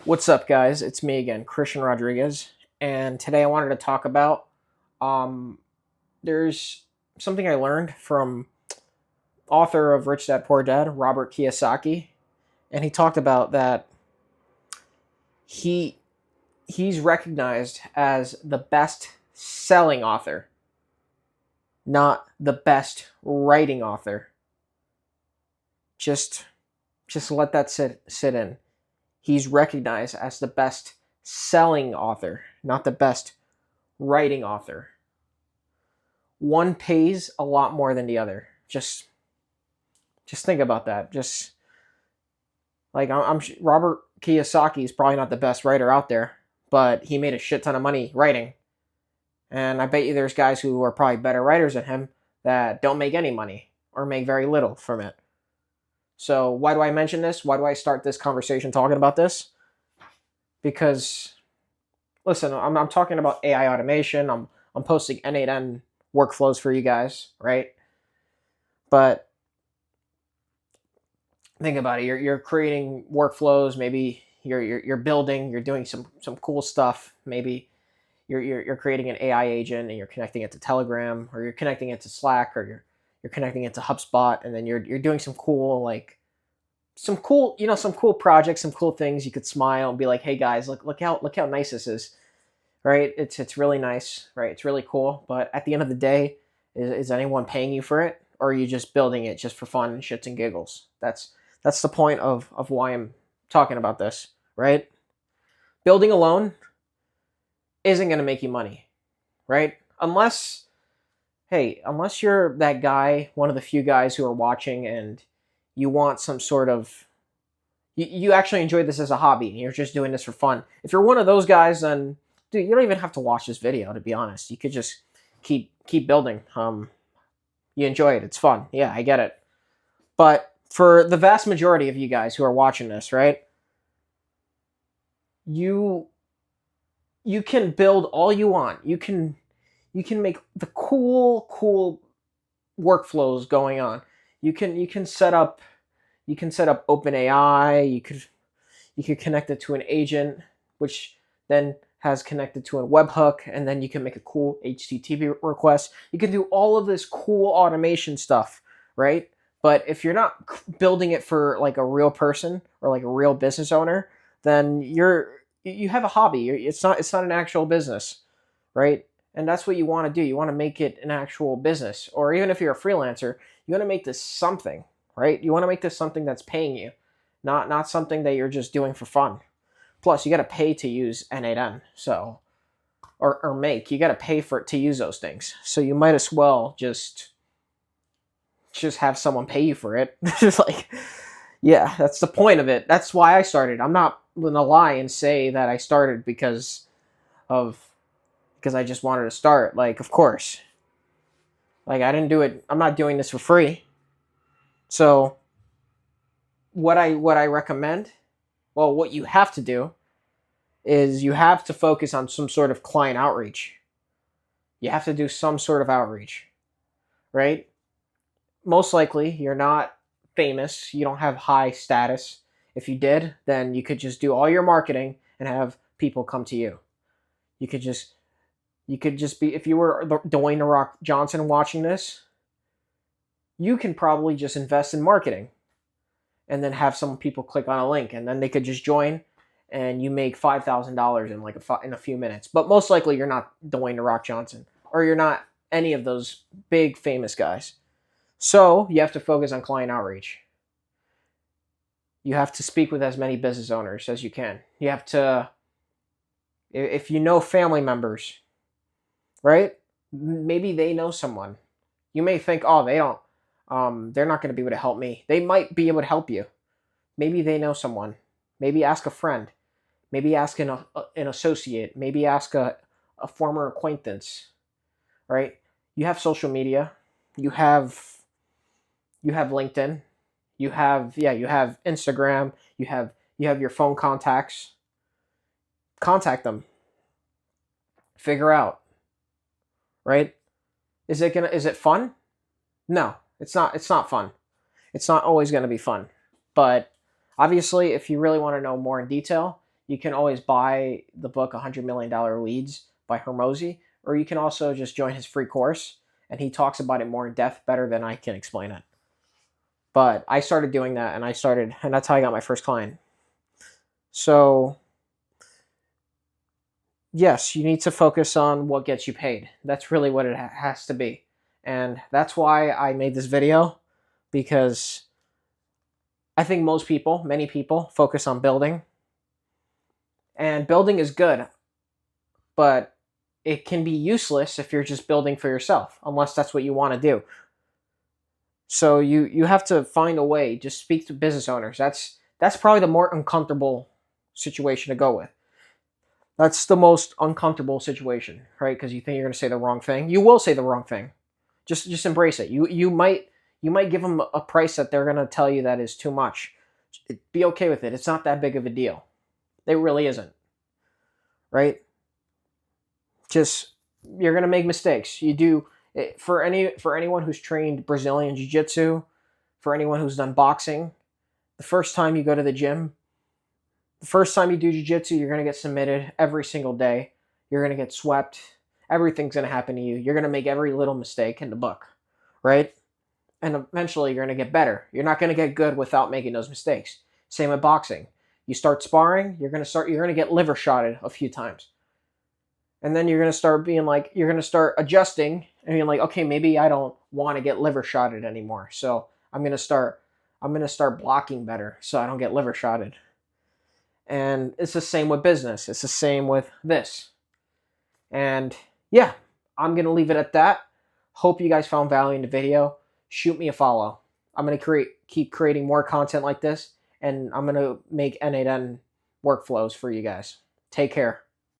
What's up, guys? It's me again, Christian Rodriguez, and today I wanted to talk about um, there's something I learned from author of Rich Dad Poor Dad, Robert Kiyosaki, and he talked about that he he's recognized as the best selling author, not the best writing author. Just just let that sit in. He's recognized as the best selling author, not the best writing author. One pays a lot more than the other. Just think about that. Just like I'm Robert Kiyosaki is probably not the best writer out there, but he made a shit ton of money writing. And I bet you there's guys who are probably better writers than him that don't make any money or make very little from it. So why do I mention this? Why do I start this conversation talking about this? Because listen, I'm talking about AI automation. I'm posting N8N workflows for you guys, right? But think about it. You're creating workflows. Maybe you're building. You're doing some cool stuff. Maybe you're creating an AI agent and you're connecting it to Telegram, or you're connecting it to Slack, or you're connecting it to HubSpot, and then you're doing some cool projects, some cool things. You could smile and be like, hey guys, look how nice this is, right? It's really nice, right? It's really cool. But at the end of the day, is anyone paying you for it, or are you just building it just for fun and shits and giggles? That's the point of why I'm talking about this, right? Building alone isn't going to make you money, right? Unless you're that guy, one of the few guys who are watching, and you want some sort of you actually enjoy this as a hobby and you're just doing this for fun. If you're one of those guys, then dude, you don't even have to watch this video, to be honest. You could just keep building. You enjoy it. It's fun. Yeah, I get it. But for the vast majority of you guys who are watching this, right? You you can build all you want. You can make the cool workflows going on. You can set up OpenAI. You could connect it to an agent, which then has connected to a webhook, and then you can make a cool HTTP request. You can do all of this cool automation stuff, right? But if you're not building it for like a real person or like a real business owner, then you have a hobby. It's not an actual business, right? And that's what you want to do. You want to make it an actual business, or even if you're a freelancer, you want to make this something, right? You want to make this something that's paying you, not something that you're just doing for fun. Plus, you got to pay to use N8N, so or make. You got to pay for it to use those things. So you might as well just have someone pay you for it. Just like, yeah, that's the point of it. That's why I started. I'm not gonna lie and say that I started of because I just wanted to start. Like, of course, like I didn't do it. I'm not doing this for free. So what I recommend, well, what you have to do is you have to focus on some sort of client outreach. You have to do some sort of outreach, right? Most likely you're not famous, you don't have high status. If you did, then you could just do all your marketing and have people come to you. You could just be, if you were Dwayne the Rock Johnson watching this, you can probably just invest in marketing and then have some people click on a link, and then they could just join, and you make $5,000 in in a few minutes. But most likely you're not Dwayne the Rock Johnson, or you're not any of those big famous guys. So you have to focus on client outreach. You have to speak with as many business owners as you can. You have to, if you know family members, right? Maybe they know someone. You may think, oh, they don't, they're not going to be able to help me. They might be able to help you. Maybe they know someone. Maybe ask a friend. Maybe ask an associate. Maybe ask a former acquaintance, right? You have social media. You have LinkedIn. You have Instagram. You have your phone contacts. Contact them. Figure out, right? Is it fun? No, it's not fun. It's not always going to be fun. But obviously, if you really want to know more in detail, You can always buy the book $100 Million Leads by Hormozi, or you can also just join his free course, and he talks about it more in depth better than I can explain it. But I started doing that, and that's how I got my first client. So yes, you need to focus on what gets you paid. That's really what it has to be. And that's why I made this video, because I think many people focus on building. And building is good, but it can be useless if you're just building for yourself, unless that's what you want to do. So you have to find a way. Just speak to business owners. That's probably the more uncomfortable situation to go with. That's the most uncomfortable situation, right? Because you think you're going to say the wrong thing. You will say the wrong thing. Just embrace it. You might give them a price that they're going to tell you that is too much. Be okay with it. It's not that big of a deal. It really isn't. Right? Just, you're going to make mistakes. You do. For anyone who's trained Brazilian Jiu-Jitsu, for anyone who's done boxing, the first time you go to the gym, the first time you do jiu-jitsu, you're going to get submitted every single day. You're going to get swept. Everything's going to happen to you. You're going to make every little mistake in the book, right? And eventually you're going to get better. You're not going to get good without making those mistakes. Same with boxing. You start sparring, you're going to get liver shotted a few times. And then you're going to start adjusting and you're like, okay, maybe I don't want to get liver shotted anymore. So I'm going to start blocking better so I don't get liver shotted. And it's the same with business. It's the same with this. And yeah, I'm going to leave it at that. Hope you guys found value in the video. Shoot me a follow. I'm going to keep creating more content like this, and I'm going to make N8N workflows for you guys. Take care.